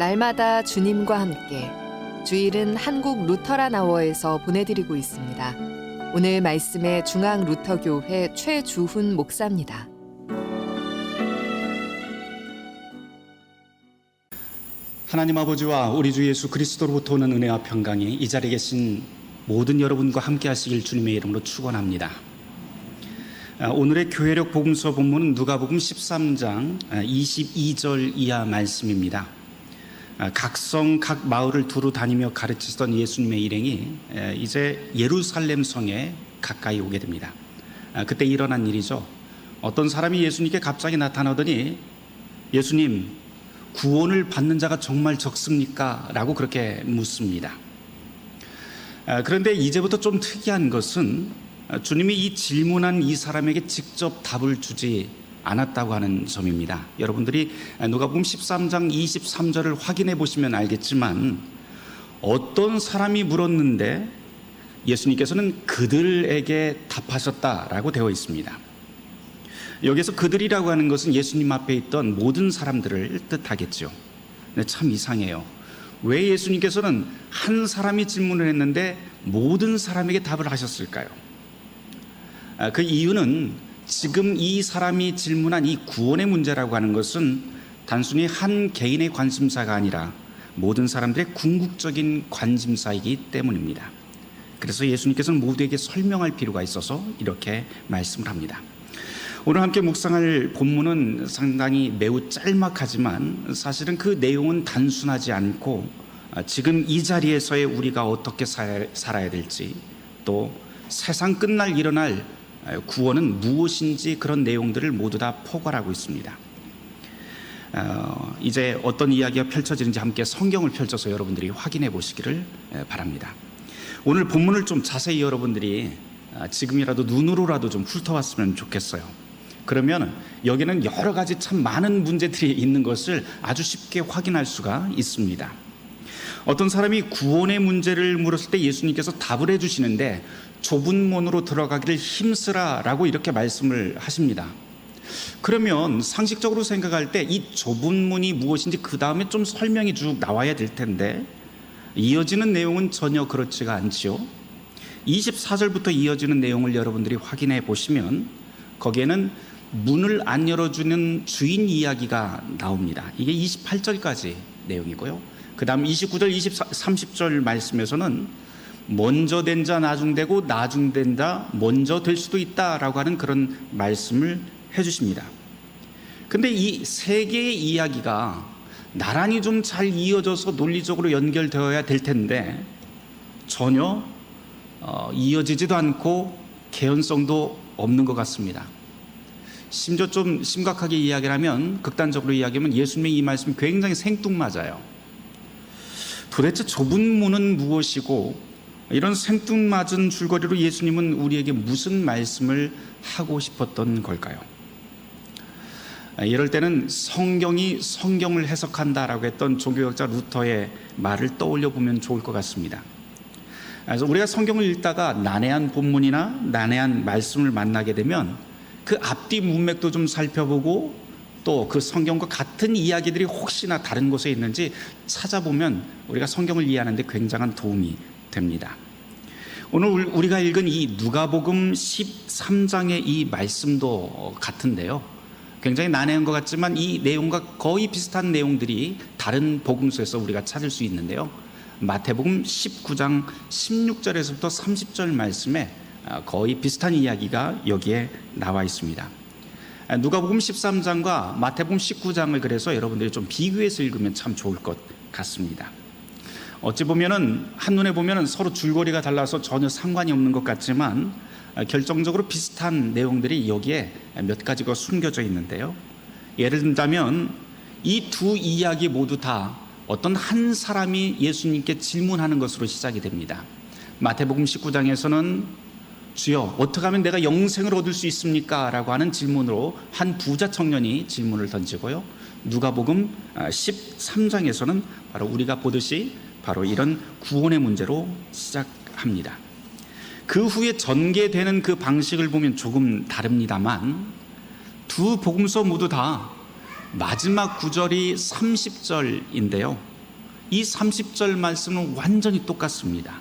날마다 주님과 함께 주일은 한국 루터란 아워에서 보내드리고 있습니다. 오늘 말씀의 중앙 루터교회 최주훈 목사입니다. 하나님 아버지와 우리 주 예수 그리스도로부터 오는 은혜와 평강이 이 자리에 계신 모든 여러분과 함께 하시길 주님의 이름으로 축원합니다. 오늘의 교회력 복음서 본문은 누가복음 13장 22절 이하 말씀입니다. 각 성, 각 마을을 두루 다니며 가르치시던 예수님의 일행이 이제 예루살렘 성에 가까이 오게 됩니다. 그때 일어난 일이죠. 어떤 사람이 예수님께 갑자기 나타나더니 예수님, 구원을 받는 자가 정말 적습니까? 라고 그렇게 묻습니다. 그런데 이제부터 좀 특이한 것은 주님이 이 질문한 이 사람에게 직접 답을 주지 않았다고 하는 점입니다. 여러분들이 누가복음 13장 23절을 확인해 보시면 알겠지만 어떤 사람이 물었는데 예수님께서는 그들에게 답하셨다라고 되어 있습니다. 여기서 그들이라고 하는 것은 예수님 앞에 있던 모든 사람들을 뜻하겠죠. 근데 참 이상해요. 왜 예수님께서는 한 사람이 질문을 했는데 모든 사람에게 답을 하셨을까요? 그 이유는 지금 이 사람이 질문한 이 구원의 문제라고 하는 것은 단순히 한 개인의 관심사가 아니라 모든 사람들의 궁극적인 관심사이기 때문입니다. 그래서 예수님께서는 모두에게 설명할 필요가 있어서 이렇게 말씀을 합니다. 오늘 함께 묵상할 본문은 상당히 매우 짤막하지만 사실은 그 내용은 단순하지 않고 지금 이 자리에서의 우리가 어떻게 살아야 될지, 또 세상 끝날 일어날 구원은 무엇인지 그런 내용들을 모두 다 포괄하고 있습니다. 이제 어떤 이야기가 펼쳐지는지 함께 성경을 펼쳐서 여러분들이 확인해 보시기를 바랍니다. 오늘 본문을 좀 자세히 여러분들이 지금이라도 눈으로라도 좀 훑어왔으면 좋겠어요. 그러면 여기는 여러 가지 참 많은 문제들이 있는 것을 아주 쉽게 확인할 수가 있습니다. 어떤 사람이 구원의 문제를 물었을 때 예수님께서 답을 해주시는데 좁은 문으로 들어가기를 힘쓰라라고 이렇게 말씀을 하십니다. 그러면 상식적으로 생각할 때 이 좁은 문이 무엇인지 그 다음에 좀 설명이 쭉 나와야 될 텐데 이어지는 내용은 전혀 그렇지가 않지요. 24절부터 이어지는 내용을 여러분들이 확인해 보시면 거기에는 문을 안 열어주는 주인 이야기가 나옵니다. 이게 28절까지 내용이고요. 그 다음 29절, 30절 말씀에서는 먼저 된 자 나중되고 나중된 자 먼저 될 수도 있다라고 하는 그런 말씀을 해주십니다. 근데 이 세 개의 이야기가 나란히 좀 잘 이어져서 논리적으로 연결되어야 될 텐데 전혀 이어지지도 않고 개연성도 없는 것 같습니다. 심지어 좀 심각하게 이야기를 하면, 극단적으로 이야기하면 예수님의 이 말씀이 굉장히 생뚱맞아요. 도대체 좁은 문은 무엇이고 이런 생뚱맞은 줄거리로 예수님은 우리에게 무슨 말씀을 하고 싶었던 걸까요? 이럴 때는 성경이 성경을 해석한다라고 했던 종교학자 루터의 말을 떠올려 보면 좋을 것 같습니다. 그래서 우리가 성경을 읽다가 난해한 본문이나 난해한 말씀을 만나게 되면 그 앞뒤 문맥도 좀 살펴보고 또 그 성경과 같은 이야기들이 혹시나 다른 곳에 있는지 찾아보면 우리가 성경을 이해하는 데 굉장한 도움이 됩니다. 오늘 우리가 읽은 이 누가복음 13장의 이 말씀도 같은데요. 굉장히 난해한 것 같지만 이 내용과 거의 비슷한 내용들이 다른 복음서에서 우리가 찾을 수 있는데요. 마태복음 19장 16절에서부터 30절 말씀에 거의 비슷한 이야기가 여기에 나와 있습니다. 누가복음 13장과 마태복음 19장을 그래서 여러분들이 좀 비교해서 읽으면 참 좋을 것 같습니다. 어찌 보면은 한눈에 보면은 서로 줄거리가 달라서 전혀 상관이 없는 것 같지만 결정적으로 비슷한 내용들이 여기에 몇 가지가 숨겨져 있는데요. 예를 든다면 이 두 이야기 모두 다 어떤 한 사람이 예수님께 질문하는 것으로 시작이 됩니다. 마태복음 19장에서는 주여 어떻게 하면 내가 영생을 얻을 수 있습니까? 라고 하는 질문으로 한 부자 청년이 질문을 던지고요. 누가복음 13장에서는 바로 우리가 보듯이 바로 이런 구원의 문제로 시작합니다. 그 후에 전개되는 그 방식을 보면 조금 다릅니다만 두 복음서 모두 다 마지막 구절이 30절인데요. 이 30절 말씀은 완전히 똑같습니다.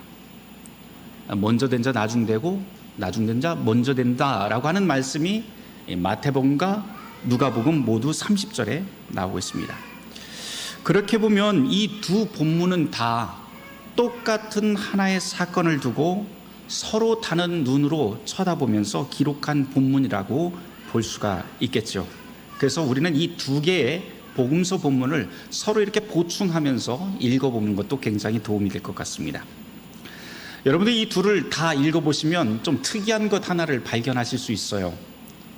먼저 된 자 나중 되고 나중 된 자 먼저 된다라고 하는 말씀이 마태복음과 누가복음 모두 30절에 나오고 있습니다. 그렇게 보면 이 두 본문은 다 똑같은 하나의 사건을 두고 서로 다른 눈으로 쳐다보면서 기록한 본문이라고 볼 수가 있겠죠. 그래서 우리는 이 두 개의 복음서 본문을 서로 이렇게 보충하면서 읽어보는 것도 굉장히 도움이 될 것 같습니다. 여러분들이 이 둘을 다 읽어보시면 좀 특이한 것 하나를 발견하실 수 있어요.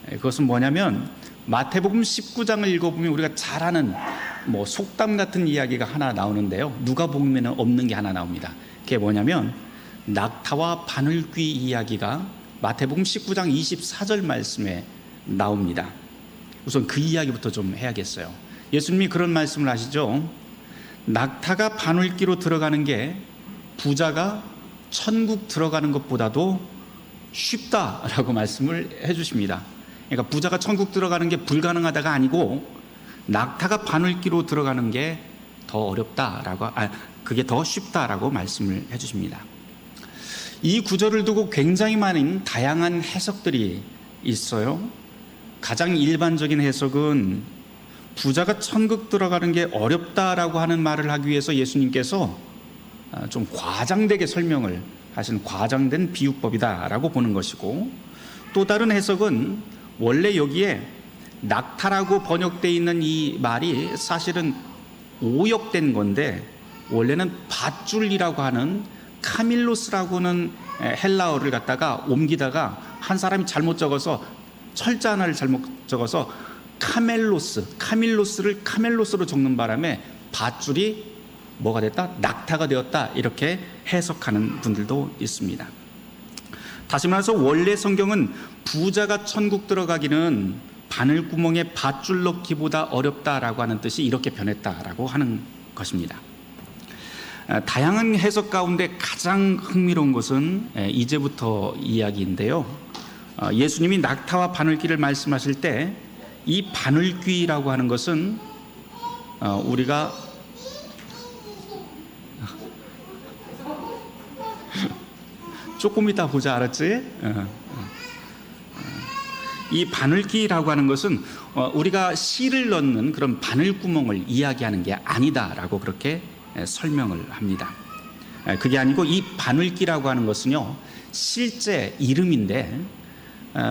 그것은 뭐냐면 마태복음 19장을 읽어보면 우리가 잘 아는 속담 같은 이야기가 하나 나오는데요, 누가복음에는 없는 게 하나 나옵니다. 그게 뭐냐면 낙타와 바늘귀 이야기가 마태복음 19장 24절 말씀에 나옵니다. 우선 그 이야기부터 좀 해야겠어요. 예수님이 그런 말씀을 하시죠. 낙타가 바늘귀로 들어가는 게 부자가 천국 들어가는 것보다도 쉽다라고 말씀을 해주십니다. 그러니까 부자가 천국 들어가는 게 불가능하다가 아니고 낙타가 바늘귀로 들어가는 게 더 어렵다라고, 그게 더 쉽다라고 말씀을 해주십니다. 이 구절을 두고 굉장히 많은 다양한 해석들이 있어요. 가장 일반적인 해석은 부자가 천국 들어가는 게 어렵다라고 하는 말을 하기 위해서 예수님께서 좀 과장되게 설명을 하신 과장된 비유법이다라고 보는 것이고, 또 다른 해석은 원래 여기에 낙타라고 번역되어 있는 이 말이 사실은 오역된 건데 원래는 밧줄이라고 하는 카밀로스라고는 헬라어를 갖다가 옮기다가 한 사람이 잘못 적어서 철자 하나를 잘못 적어서 카밀로스를 카멜로스로 적는 바람에 밧줄이 뭐가 됐다? 낙타가 되었다, 이렇게 해석하는 분들도 있습니다. 다시 말해서 원래 성경은 부자가 천국 들어가기는 바늘구멍에 밧줄 넣기보다 어렵다라고 하는 뜻이 이렇게 변했다라고 하는 것입니다. 다양한 해석 가운데 가장 흥미로운 것은 이제부터 이야기인데요, 예수님이 낙타와 바늘귀를 말씀하실 때 이 바늘귀라고 하는 것은 우리가 조금 이따 보자, 알았지? 이 바늘귀라고 하는 것은 우리가 씨를 넣는 그런 바늘구멍을 이야기하는 게 아니다라고 그렇게 설명을 합니다. 그게 아니고 이 바늘귀라고 하는 것은요, 실제 이름인데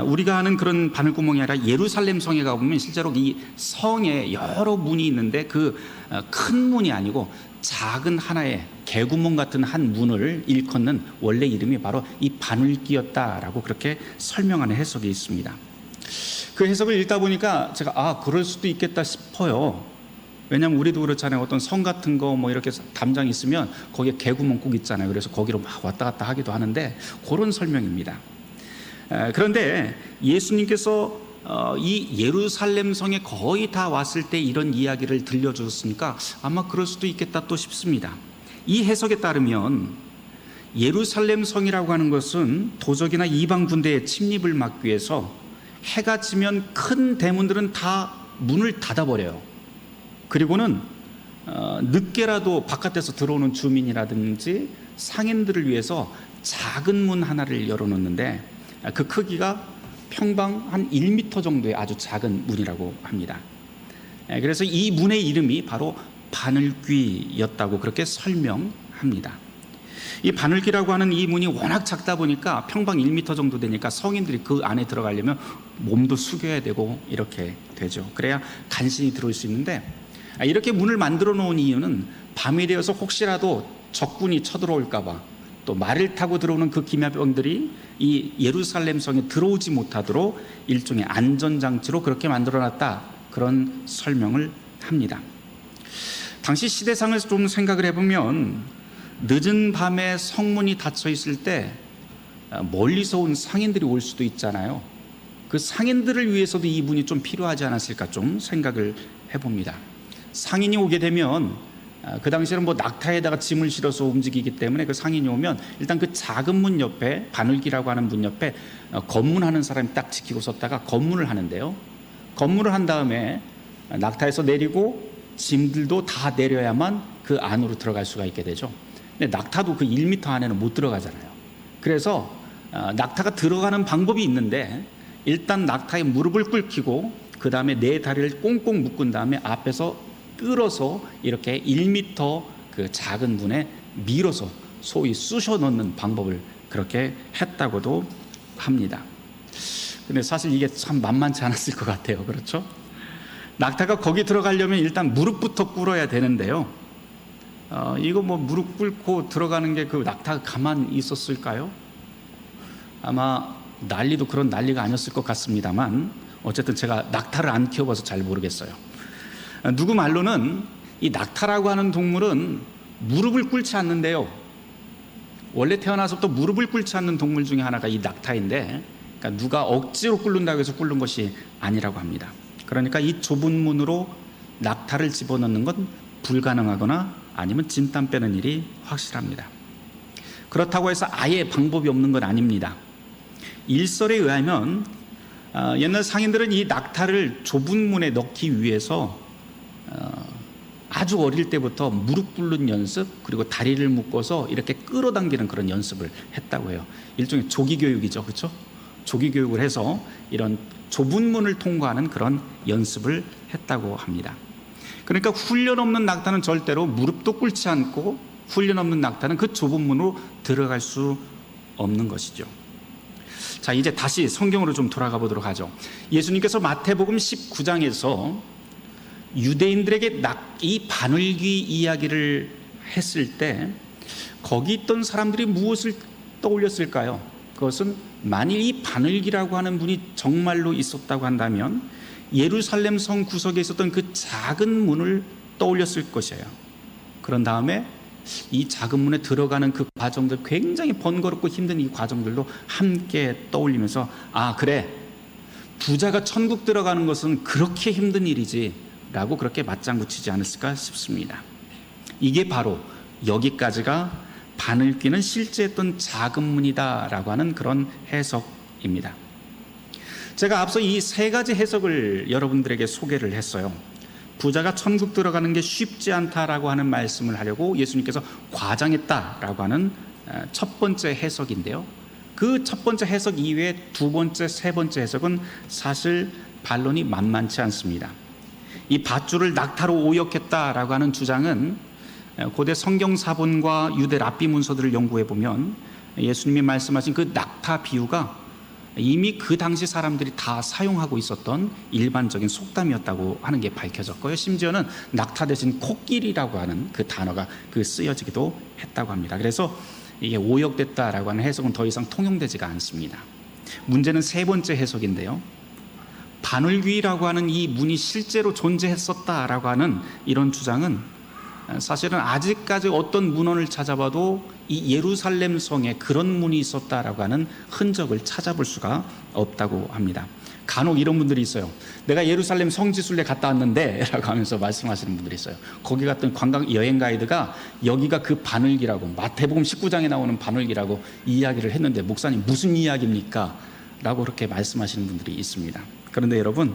우리가 아는 그런 바늘구멍이 아니라 예루살렘 성에 가보면 실제로 이 성에 여러 문이 있는데 그 큰 문이 아니고 작은 하나의 개구멍 같은 한 문을 일컫는 원래 이름이 바로 이 바늘귀였다라고 그렇게 설명하는 해석이 있습니다. 그 해석을 읽다 보니까 제가 그럴 수도 있겠다 싶어요. 왜냐하면 우리도 그렇잖아요. 어떤 성 같은 거 이렇게 담장 있으면 거기에 개구멍 꼭 있잖아요. 그래서 거기로 막 왔다 갔다 하기도 하는데 그런 설명입니다. 그런데 예수님께서 이 예루살렘 성에 거의 다 왔을 때 이런 이야기를 들려주셨으니까 아마 그럴 수도 있겠다 또 싶습니다. 이 해석에 따르면 예루살렘 성이라고 하는 것은 도적이나 이방 군대의 침입을 막기 위해서 해가 지면 큰 대문들은 다 문을 닫아버려요. 그리고는 늦게라도 바깥에서 들어오는 주민이라든지 상인들을 위해서 작은 문 하나를 열어놓는데 그 크기가 평방 한 1m 정도의 아주 작은 문이라고 합니다. 그래서 이 문의 이름이 바로 바늘귀였다고 그렇게 설명합니다. 이 바늘귀라고 하는 이 문이 워낙 작다 보니까 평방 1m 정도 되니까 성인들이 그 안에 들어가려면 몸도 숙여야 되고 이렇게 되죠. 그래야 간신히 들어올 수 있는데, 이렇게 문을 만들어 놓은 이유는 밤이 되어서 혹시라도 적군이 쳐들어올까 봐, 또 말을 타고 들어오는 그 기마병들이 이 예루살렘 성에 들어오지 못하도록 일종의 안전장치로 그렇게 만들어놨다, 그런 설명을 합니다. 당시 시대상을 좀 생각을 해보면 늦은 밤에 성문이 닫혀 있을 때 멀리서 온 상인들이 올 수도 있잖아요. 그 상인들을 위해서도 이 문이 좀 필요하지 않았을까 좀 생각을 해봅니다. 상인이 오게 되면 그 당시에는 낙타에다가 짐을 실어서 움직이기 때문에 그 상인이 오면 일단 그 작은 문 옆에, 바늘귀라고 하는 문 옆에 검문하는 사람이 딱 지키고 섰다가 검문을 하는데요, 검문을 한 다음에 낙타에서 내리고 짐들도 다 내려야만 그 안으로 들어갈 수가 있게 되죠. 근데 낙타도 그 1m 안에는 못 들어가잖아요. 그래서 낙타가 들어가는 방법이 있는데 일단 낙타의 무릎을 꿇히고 그 다음에 네 다리를 꽁꽁 묶은 다음에 앞에서 끌어서 이렇게 1m 그 작은 문에 밀어서 소위 쑤셔 넣는 방법을 그렇게 했다고도 합니다. 근데 사실 이게 참 만만치 않았을 것 같아요. 그렇죠? 낙타가 거기 들어가려면 일단 무릎부터 꿇어야 되는데요. 이거 뭐 무릎 꿇고 들어가는 게 그 낙타가 가만히 있었을까요? 아마 난리도 그런 난리가 아니었을 것 같습니다만 어쨌든 제가 낙타를 안 키워봐서 잘 모르겠어요. 누구 말로는 이 낙타라고 하는 동물은 무릎을 꿇지 않는데요. 원래 태어나서부터 무릎을 꿇지 않는 동물 중에 하나가 이 낙타인데, 그러니까 누가 억지로 꿇는다고 해서 꿇는 것이 아니라고 합니다. 그러니까 이 좁은 문으로 낙타를 집어넣는 건 불가능하거나 아니면 진땀 빼는 일이 확실합니다. 그렇다고 해서 아예 방법이 없는 건 아닙니다. 일설에 의하면 옛날 상인들은 이 낙타를 좁은 문에 넣기 위해서 아주 어릴 때부터 무릎 꿇는 연습, 그리고 다리를 묶어서 이렇게 끌어당기는 그런 연습을 했다고 해요. 일종의 조기 교육이죠, 그렇죠? 조기 교육을 해서 이런 좁은 문을 통과하는 그런 연습을 했다고 합니다. 그러니까 훈련 없는 낙타는 절대로 무릎도 꿇지 않고, 훈련 없는 낙타는 그 좁은 문으로 들어갈 수 없는 것이죠. 자, 이제 다시 성경으로 좀 돌아가 보도록 하죠. 예수님께서 마태복음 19장에서 유대인들에게 이 바늘귀 이야기를 했을 때 거기 있던 사람들이 무엇을 떠올렸을까요? 그것은 만일 이 바늘귀라고 하는 분이 정말로 있었다고 한다면 예루살렘 성 구석에 있었던 그 작은 문을 떠올렸을 것이에요. 그런 다음에 이 작은 문에 들어가는 그 과정들, 굉장히 번거롭고 힘든 이 과정들도 함께 떠올리면서, 아 그래, 부자가 천국 들어가는 것은 그렇게 힘든 일이지 라고 그렇게 맞장구 치지 않았을까 싶습니다. 이게 바로 여기까지가 바늘귀는 실제 했던 작은 문이다 라고 하는 그런 해석입니다. 제가 앞서 이 세 가지 해석을 여러분들에게 소개를 했어요. 부자가 천국 들어가는 게 쉽지 않다라고 하는 말씀을 하려고 예수님께서 과장했다라고 하는 첫 번째 해석인데요. 그 첫 번째 해석 이외에 두 번째, 세 번째 해석은 사실 반론이 만만치 않습니다. 이 밧줄을 낙타로 오역했다라고 하는 주장은 고대 성경사본과 유대 랍비 문서들을 연구해 보면 예수님이 말씀하신 그 낙타 비유가 이미 그 당시 사람들이 다 사용하고 있었던 일반적인 속담이었다고 하는 게 밝혀졌고요. 심지어는 낙타 대신 코끼리라고 하는 그 단어가 쓰여지기도 했다고 합니다. 그래서 이게 오역됐다라고 하는 해석은 더 이상 통용되지가 않습니다. 문제는 세 번째 해석인데요. 바늘귀라고 하는 이 문이 실제로 존재했었다라고 하는 이런 주장은 사실은 아직까지 어떤 문헌을 찾아봐도 이 예루살렘 성에 그런 문이 있었다라고 하는 흔적을 찾아볼 수가 없다고 합니다. 간혹 이런 분들이 있어요. 내가 예루살렘 성지순례 갔다 왔는데 라고 하면서 말씀하시는 분들이 있어요. 거기 갔던 관광 여행 가이드가 여기가 그 바늘귀라고, 마태복음 19장에 나오는 바늘귀라고 이야기를 했는데, 목사님 무슨 이야기입니까? 라고 그렇게 말씀하시는 분들이 있습니다. 그런데 여러분,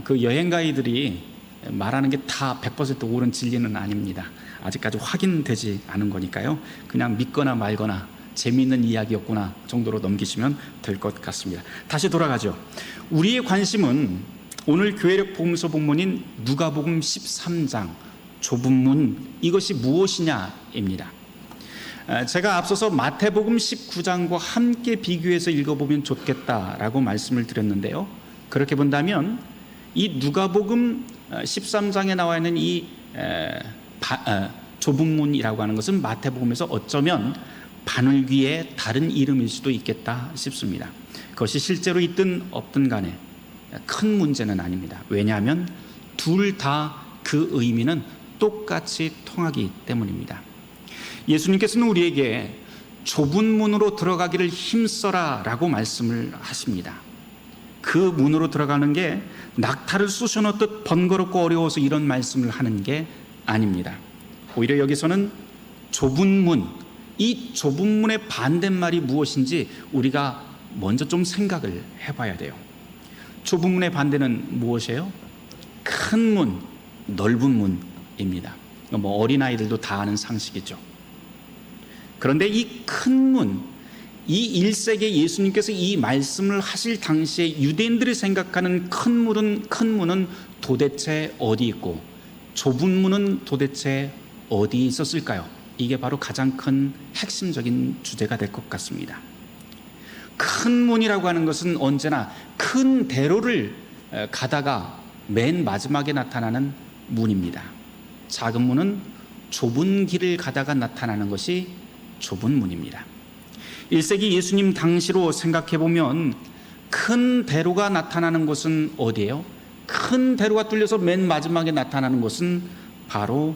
그 여행 가이드들이 말하는 게 다 100% 옳은 진리는 아닙니다. 아직까지 확인되지 않은 거니까요. 그냥 믿거나 말거나 재미있는 이야기였구나 정도로 넘기시면 될 것 같습니다. 다시 돌아가죠. 우리의 관심은 오늘 교회력 복음서 본문인 누가복음 13장 좁은 문, 이것이 무엇이냐입니다. 제가 앞서서 마태복음 19장과 함께 비교해서 읽어보면 좋겠다라고 말씀을 드렸는데요. 그렇게 본다면 이 누가복음 13장에 나와 있는 이 좁은 문이라고 하는 것은 마태복음에서 어쩌면 바늘귀의 다른 이름일 수도 있겠다 싶습니다. 그것이 실제로 있든 없든 간에 큰 문제는 아닙니다. 왜냐하면 둘 다 그 의미는 똑같이 통하기 때문입니다. 예수님께서는 우리에게 좁은 문으로 들어가기를 힘써라 라고 말씀을 하십니다. 그 문으로 들어가는 게 낙타를 쑤셔 넣듯 번거롭고 어려워서 이런 말씀을 하는 게 아닙니다. 오히려 여기서는 좁은 문, 이 좁은 문의 반대말이 무엇인지 우리가 먼저 좀 생각을 해봐야 돼요. 좁은 문의 반대는 무엇이에요? 큰 문, 넓은 문입니다. 어린아이들도 다 아는 상식이죠. 그런데 이 큰 문, 이 1세기에 예수님께서 이 말씀을 하실 당시에 유대인들이 생각하는 큰 문은 도대체 어디 있고 좁은 문은 도대체 어디 있었을까요? 이게 바로 가장 큰 핵심적인 주제가 될 것 같습니다. 큰 문이라고 하는 것은 언제나 큰 대로를 가다가 맨 마지막에 나타나는 문입니다. 작은 문은 좁은 길을 가다가 나타나는 것이 좁은 문입니다. 1세기 예수님 당시로 생각해 보면 큰 대로가 나타나는 곳은 어디예요? 큰 대로가 뚫려서 맨 마지막에 나타나는 곳은 바로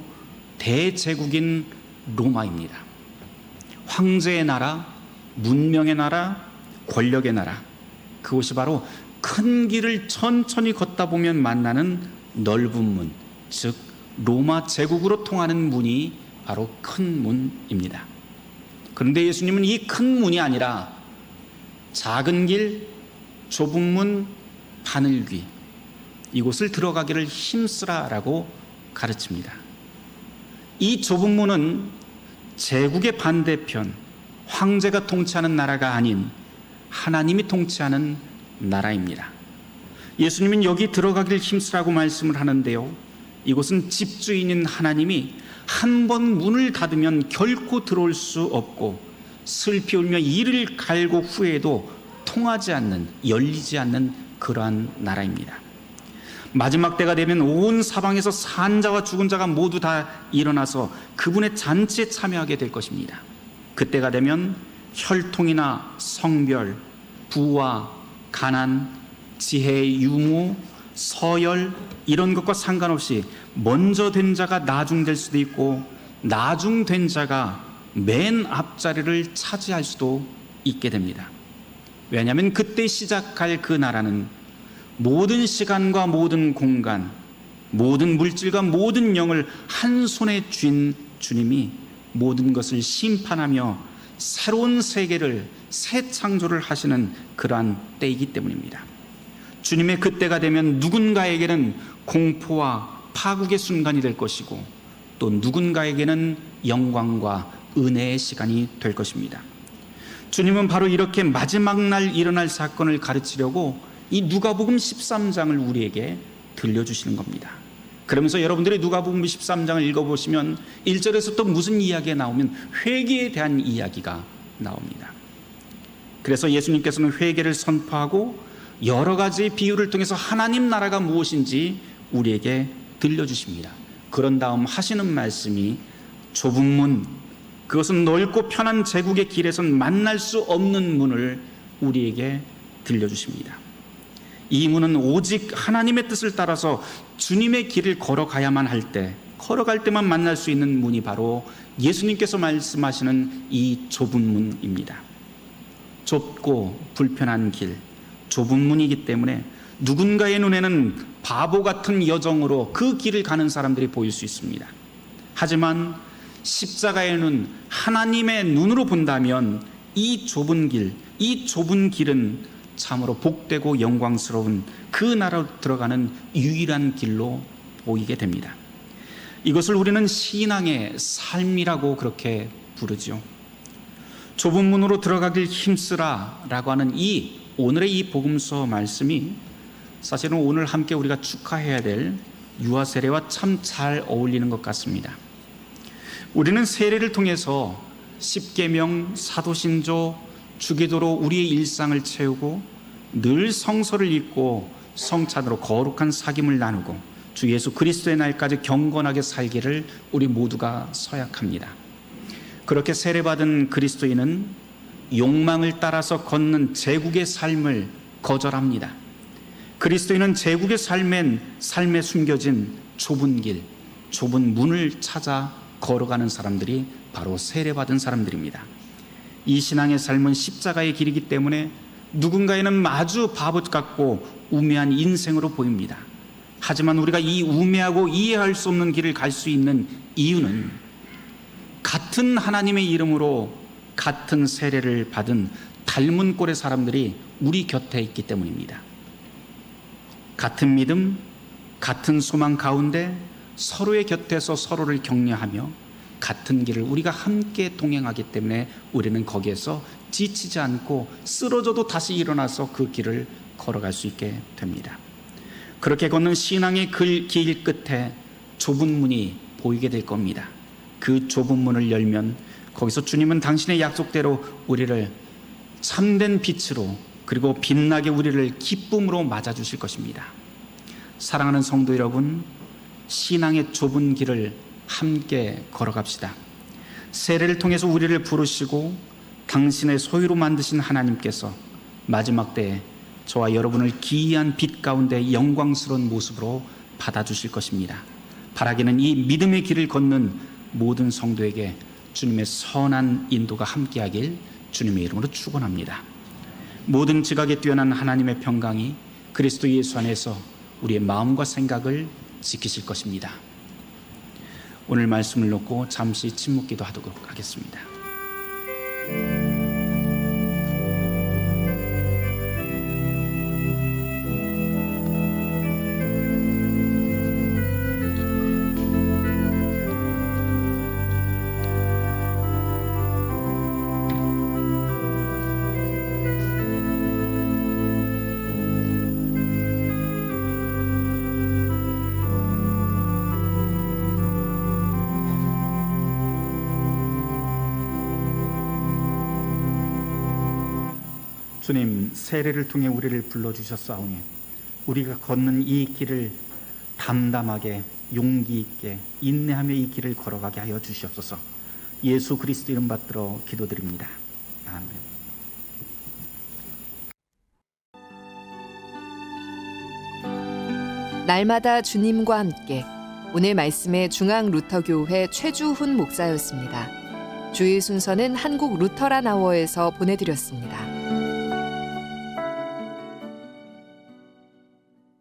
대제국인 로마입니다. 황제의 나라, 문명의 나라, 권력의 나라, 그곳이 바로 큰 길을 천천히 걷다 보면 만나는 넓은 문, 즉 로마 제국으로 통하는 문이 바로 큰 문입니다. 그런데 예수님은 이 큰 문이 아니라 작은 길, 좁은 문, 바늘귀, 이곳을 들어가기를 힘쓰라라고 가르칩니다. 이 좁은 문은 제국의 반대편, 황제가 통치하는 나라가 아닌 하나님이 통치하는 나라입니다. 예수님은 여기 들어가기를 힘쓰라고 말씀을 하는데요, 이곳은 집주인인 하나님이 한 번 문을 닫으면 결코 들어올 수 없고 슬피 울며 이를 갈고 후에도 통하지 않는, 열리지 않는 그러한 나라입니다. 마지막 때가 되면 온 사방에서 산자와 죽은 자가 모두 다 일어나서 그분의 잔치에 참여하게 될 것입니다. 그때가 되면 혈통이나 성별, 부와 가난, 지혜, 유무, 서열, 이런 것과 상관없이 먼저 된 자가 나중될 수도 있고 나중된 자가 맨 앞자리를 차지할 수도 있게 됩니다. 왜냐하면 그때 시작할 그 나라는 모든 시간과 모든 공간, 모든 물질과 모든 영을 한 손에 쥔 주님이 모든 것을 심판하며 새로운 세계를, 새 창조를 하시는 그러한 때이기 때문입니다. 주님의 그때가 되면 누군가에게는 공포와 파국의 순간이 될 것이고 또 누군가에게는 영광과 은혜의 시간이 될 것입니다. 주님은 바로 이렇게 마지막 날 일어날 사건을 가르치려고 이 누가복음 13장을 우리에게 들려주시는 겁니다. 그러면서 여러분들이 누가복음 13장을 읽어보시면 1절에서 또 무슨 이야기가 나오면 회개에 대한 이야기가 나옵니다. 그래서 예수님께서는 회개를 선포하고 여러 가지 비유를 통해서 하나님 나라가 무엇인지 우리에게 들려주십니다. 그런 다음 하시는 말씀이 좁은 문, 그것은 넓고 편한 제국의 길에선 만날 수 없는 문을 우리에게 들려주십니다. 이 문은 오직 하나님의 뜻을 따라서 주님의 길을 걸어가야만 할 때, 걸어갈 때만 만날 수 있는 문이 바로 예수님께서 말씀하시는 이 좁은 문입니다. 좁고 불편한 길, 좁은 문이기 때문에 누군가의 눈에는 바보 같은 여정으로 그 길을 가는 사람들이 보일 수 있습니다. 하지만 십자가의 눈, 하나님의 눈으로 본다면 이 좁은 길, 이 좁은 길은 참으로 복되고 영광스러운 그 나라로 들어가는 유일한 길로 보이게 됩니다. 이것을 우리는 신앙의 삶이라고 그렇게 부르죠. 좁은 문으로 들어가길 힘쓰라 라고 하는 이 오늘의 이 복음서 말씀이 사실은 오늘 함께 우리가 축하해야 될 유아 세례와 참 잘 어울리는 것 같습니다. 우리는 세례를 통해서 십계명, 사도신조, 주기도로 우리의 일상을 채우고 늘 성서를 읽고 성찬으로 거룩한 사귐을 나누고 주 예수 그리스도의 날까지 경건하게 살기를 우리 모두가 서약합니다. 그렇게 세례받은 그리스도인은 욕망을 따라서 걷는 제국의 삶을 거절합니다. 그리스도인은 제국의 삶에 숨겨진 좁은 길, 좁은 문을 찾아 걸어가는 사람들이 바로 세례받은 사람들입니다. 이 신앙의 삶은 십자가의 길이기 때문에 누군가에는 아주 바보 같고 우매한 인생으로 보입니다. 하지만 우리가 이 우매하고 이해할 수 없는 길을 갈 수 있는 이유는 같은 하나님의 이름으로 같은 세례를 받은 닮은 꼴의 사람들이 우리 곁에 있기 때문입니다. 같은 믿음, 같은 소망 가운데 서로의 곁에서 서로를 격려하며 같은 길을 우리가 함께 동행하기 때문에 우리는 거기에서 지치지 않고 쓰러져도 다시 일어나서 그 길을 걸어갈 수 있게 됩니다. 그렇게 걷는 신앙의 길 끝에 좁은 문이 보이게 될 겁니다. 그 좁은 문을 열면 거기서 주님은 당신의 약속대로 우리를 참된 빛으로, 그리고 빛나게 우리를 기쁨으로 맞아주실 것입니다. 사랑하는 성도 여러분, 신앙의 좁은 길을 함께 걸어갑시다. 세례를 통해서 우리를 부르시고 당신의 소유로 만드신 하나님께서 마지막 때에 저와 여러분을 기이한 빛 가운데 영광스러운 모습으로 받아주실 것입니다. 바라기는 이 믿음의 길을 걷는 모든 성도에게 주님의 선한 인도가 함께하길 주님의 이름으로 축원합니다. 모든 지각에 뛰어난 하나님의 평강이 그리스도 예수 안에서 우리의 마음과 생각을 지키실 것입니다. 오늘 말씀을 놓고 잠시 침묵기도 하도록 하겠습니다. 주님, 세례를 통해 우리를 불러주셨사오니 우리가 걷는 이 길을 담담하게, 용기 있게, 인내하며 이 길을 걸어가게 하여 주시옵소서. 예수 그리스도 이름 받들어 기도드립니다. 아멘. 날마다 주님과 함께, 오늘 말씀의 중앙루터교회 최주훈 목사였습니다. 주일 순서는 한국 루터란 아워에서 보내드렸습니다.